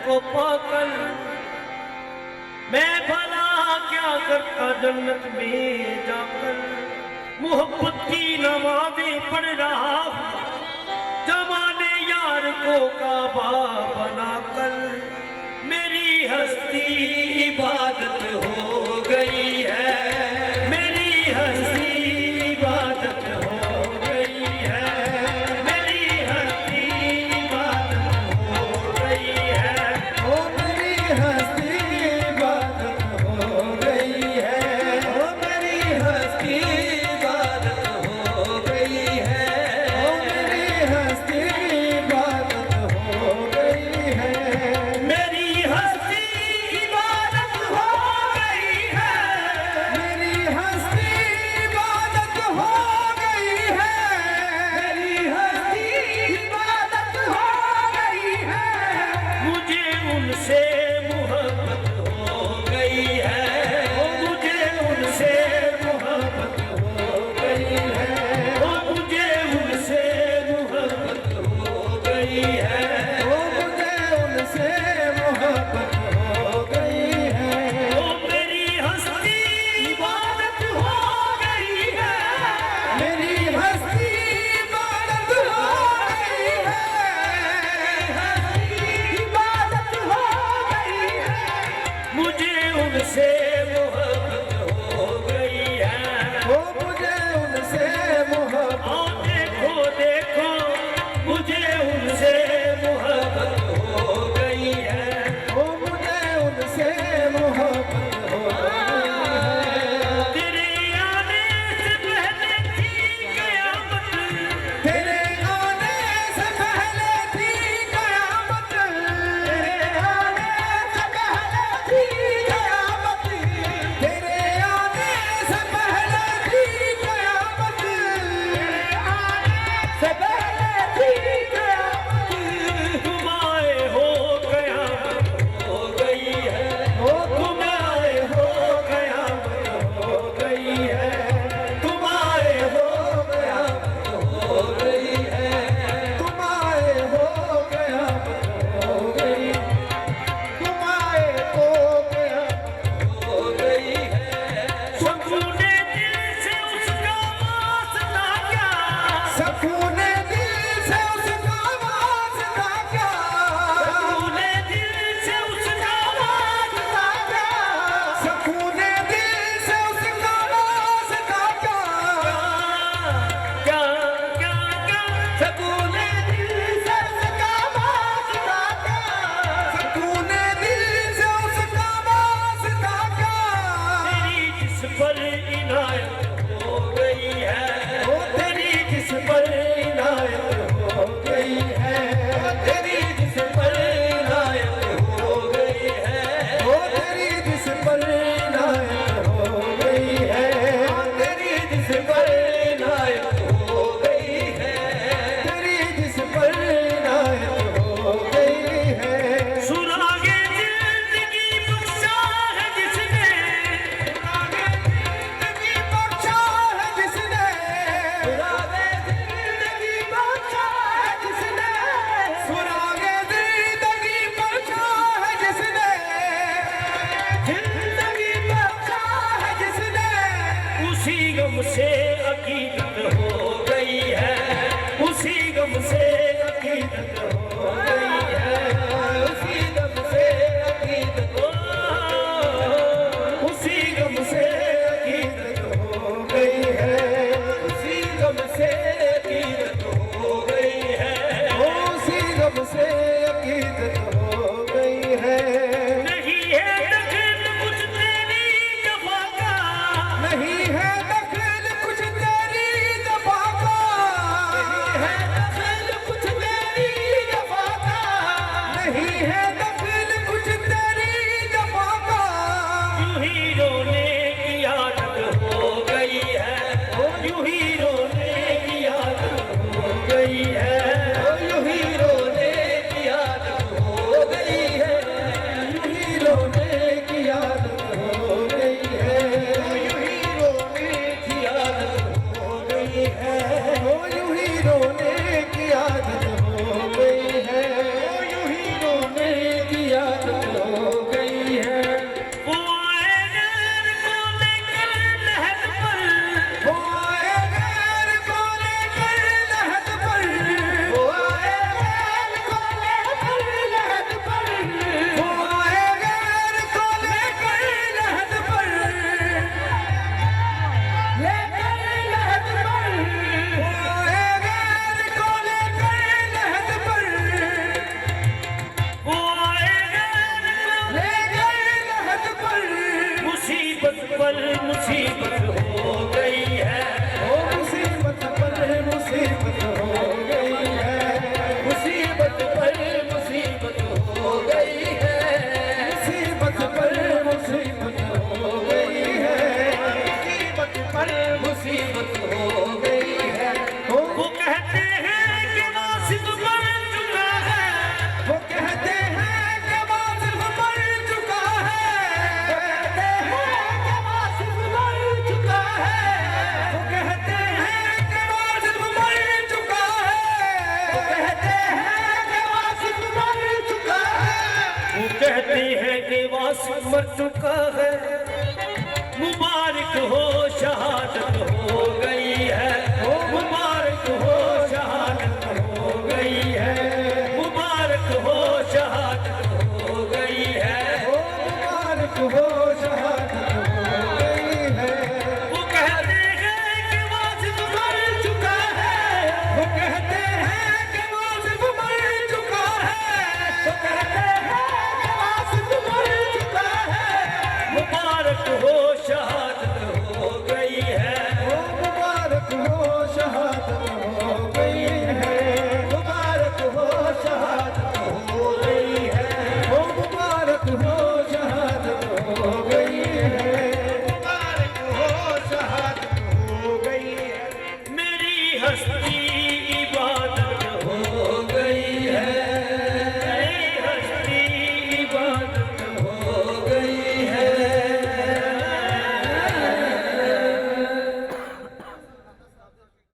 को पाकर मैं भला क्या करता जन्नत में जाकर। मोहब्बत की नमाज़ें पढ़ रहा हूँ जमाने यार को काबा बनाकर। मेरी हस्ती इबादत हो गई है, मेरी हस्ती इबादत हो गई है, मेरी हस्ती इबादत हो गई है। ओ मेरी हस्ती इबादत हो गई है, ओ मेरी हस्ती इबादत हो गई है, ओ मेरी हस्ती इबादत हो गई है, मेरी हस्ती इबादत हो गई है, मेरी हस्ती इबादत हो गई है, मेरी हस्ती इबादत हो गई है। मुझे उनसे मोहब्बत हो गई है, ओ मुझे उनसे मोहब्बत हो गई है, ओ मुझे उनसे मोहब्बत हो गई है। ओ मुझे उनसे मोहब्बत हो गई है, ओ मेरी हस्ती इबादत हो गई है, मेरी हस्ती इबादत हो गई है, इबादत हो गई है। मुझे उनसे मोहब्बत हो गई है। ओ मुझे उनसे मोहब्बत आओ देखो देखो मुझे उनसे मोहब्बत हो गई है। ओ मुझे उनसे मोहब्बत हो गई है, तेरे आने से पहले थी कयामत, तेरे आने से पहले थी कयामत, तेरे आने से पहले थी कयामत, तेरे आने से पहले थी कयामत, तेरे आने से पहले थी कयामत। तुम आए हो कयामत हो गई है, ओ तुम आए हो कयामत हो गई है, तुम आए हो कयामत हो गई है। तुम आए हो कयामत हो गई, तुम आए हो कयामत हो गई है। सुकूने दिल से उसका वास्ता क्या, सकूने दिल से उसका वास्ता क्या, सुकूने दिल से उसका वास्ता क्या, सकूने दिल से उसका वास्ता क्या, क्या क्या क्या सुकूने दिल से उसका वास्ता क्या, सकूने दिल से उसका वास्ता क्या। तेरी जिस पर इनायत हो गई है, ओ तेरी जिस पर इनायत हो गई है, तेरी जिस पर इनायत हो गई है, ओ तेरी जिस पर इनायत हो गई है, तेरी जिस पर इनायत हो गई है। तेरी जिस पर इनायत हो गई है। सुरागे जिंदगी बख्शा है जिसने, जिंदगी बख्शा है जिसने, सुरागे जिंदगी बख्शा है जिसने, सुरागे जिंदगी बख्शा है जिसने, जिंदगी बख्शा है जिसने उसी गम से अकीदत हो गई है, उसी गम से अकीदत हो गई है, उसी गम से अकीदत हो, उसी गम से अकीदत हो गई है, उसी गम से अकीदत हो गई है। उसी गम से अकीदत हो गई है। नहीं है दखल कुछ तेरी जफा का, नहीं है दखल कुछ कहते हैं कि वासिफ मर चुका है, मुबारक हो